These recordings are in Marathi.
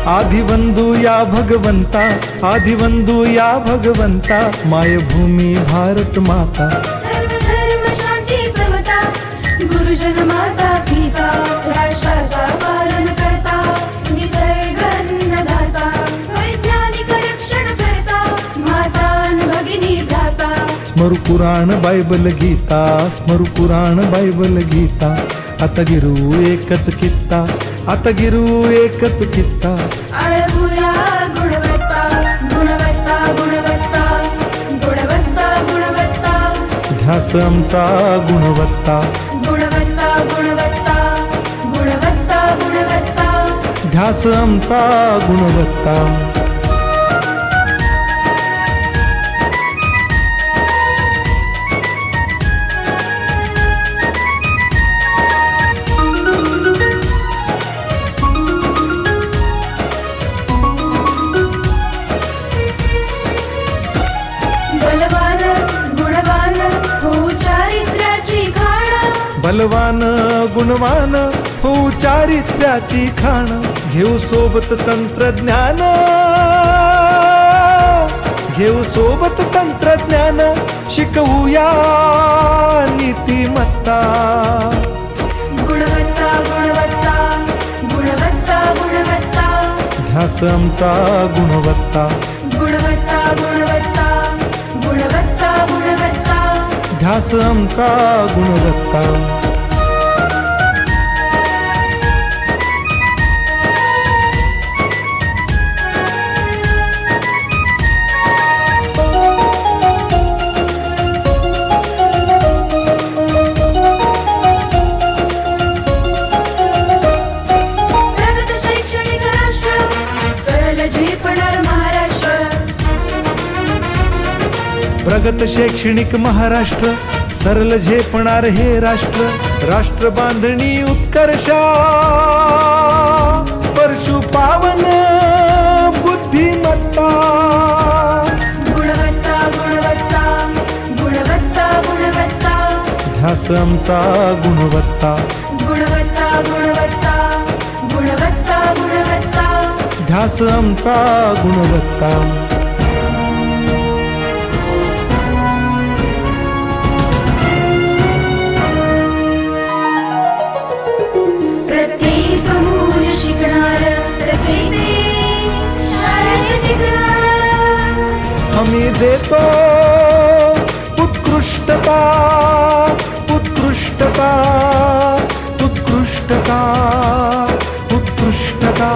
आदिवंदू या भगवंता, आदिवंदू या भगवंता, मायभूमी भारत माता. सर्व धर्म शांती समता, गुरुजन माता पिता, राष्ट्राचा पालन करता, निसर्ग अन्नदाता, वैज्ञानिक रक्षण करता, माता अन भगिनी भ्राता. स्मरू पुराण बायबल गीता, स्मरू पुराण बायबल गीता. आता गिरू एकच कित्ता, आता गिरू एकच कित्ता. आळवूया गुणवत्ता, गुणवत्ता, गुणवत्ता, गुणवत्ता, गुणवत्ता. ध्यास आमचा गुणवत्ता, गुणवत्ता, गुणवत्ता, गुणवत्ता, गुणवत्ता. ध्यास आमचा गुणवत्ता. बलवान गुणवान हो चारित्र्याची खाण, बलवान गुणवान हो चारित्र्याची खाण. घेऊ सोबत तंत्रज्ञान, घेऊ सोबत तंत्रज्ञान, शिकवूया नीतिमत्ता. गुणवत्ता, गुणवत्ता, गुणवत्ता, गुणवत्ता. ध्यास आमचा गुणवत्ता, गुणवत्ता, गुणवत्ता, गुणवत्ता, गुणवत्ता. ध्यास आमचा गुणवत्ता. प्रगत शैक्षणिक राष्ट्र, सरळ झेपणार महाराष्ट्र. प्रगत शैक्षणिक महाराष्ट्र, सरल झेपणार हे राष्ट्र. राष्ट्र बांधणी उत्कर्षा, परशु पावन बुद्धिमत्ता. गुणवत्ता, गुणवत्ता, गुणवत्ता, गुणवत्ता. ध्यास आमचा गुणवत्ता, गुणवत्ता, गुणवत्ता, गुणवत्ता, गुणवत्ता. ध्यास आमचा गुणवत्ता. प्रत्येक मूल शिकणार, तसे शाळेत टिकणार. आम्ही देतो उत्कृष्टता, उत्कृष्टता, उत्कृष्टता, उत्कृष्टता.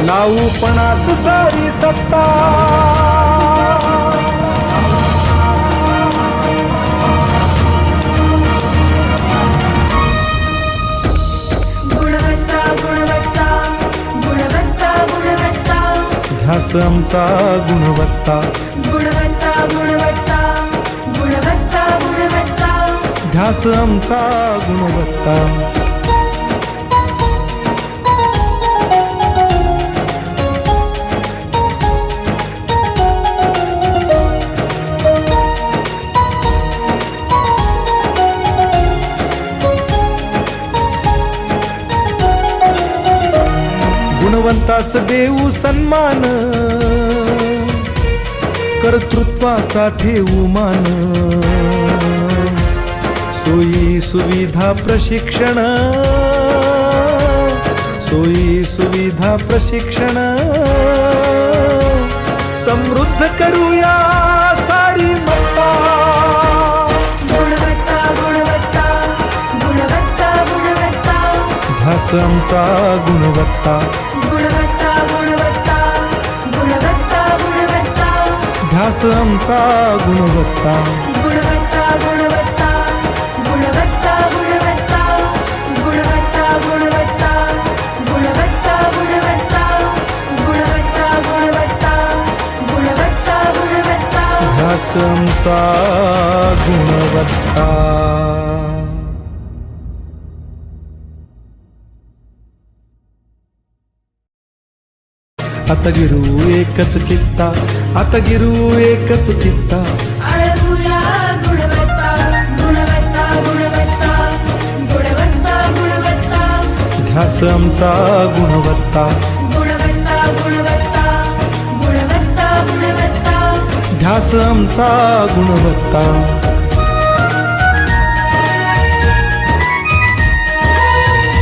लावू पणास सारी सत्ता. गुणवत्ता, गुणवत्ता, गुणवत्ता, गुणवत्ता. ध्यास आमचा गुणवत्ता, गुणवत्ता, गुणवत्ता, गुणवत्ता, गुणवत्ता. ध्यास आमचा गुणवत्ता. गुणवंतास देऊ सन्मान, कर्तृत्वाचा ठेवू मान. सोयी सुविधा प्रशिक्षण, सोयी सुविधा प्रशिक्षण. समृद्ध करूया सारी मत्ता. गुणवत्ता, गुणवत्ता, गुणवत्ता, गुणवत्ता. ध्यास आमचा गुणवत्ता, गुणवत्ता, गुणवत्ता, गुणवत्ता, गुणवत्ता. ध्यास आमचा गुणवत्ता. गुणवत्ता, गुणवत्ता, गुणवत्ता, गुणवत्ता. गुणवत्ता, गुणवत्ता, गुणवत्ता, गुणवत्ता. गुणवत्ता, गुणवत्ता, गुणवत्ता, गुणवत्ता. ध्यास आमचा गुणवत्ता. आता गिरू एकच कित्ता, आता गिरू एकच कित्ता. आळवूया गुणवत्ता, गुणवत्ता, गुणवत्ता, गुणवत्ता, गुणवत्ता. ध्यास आमचा गुणवत्ता, गुणवत्ता, ध्यास आमचा गुणवत्ता.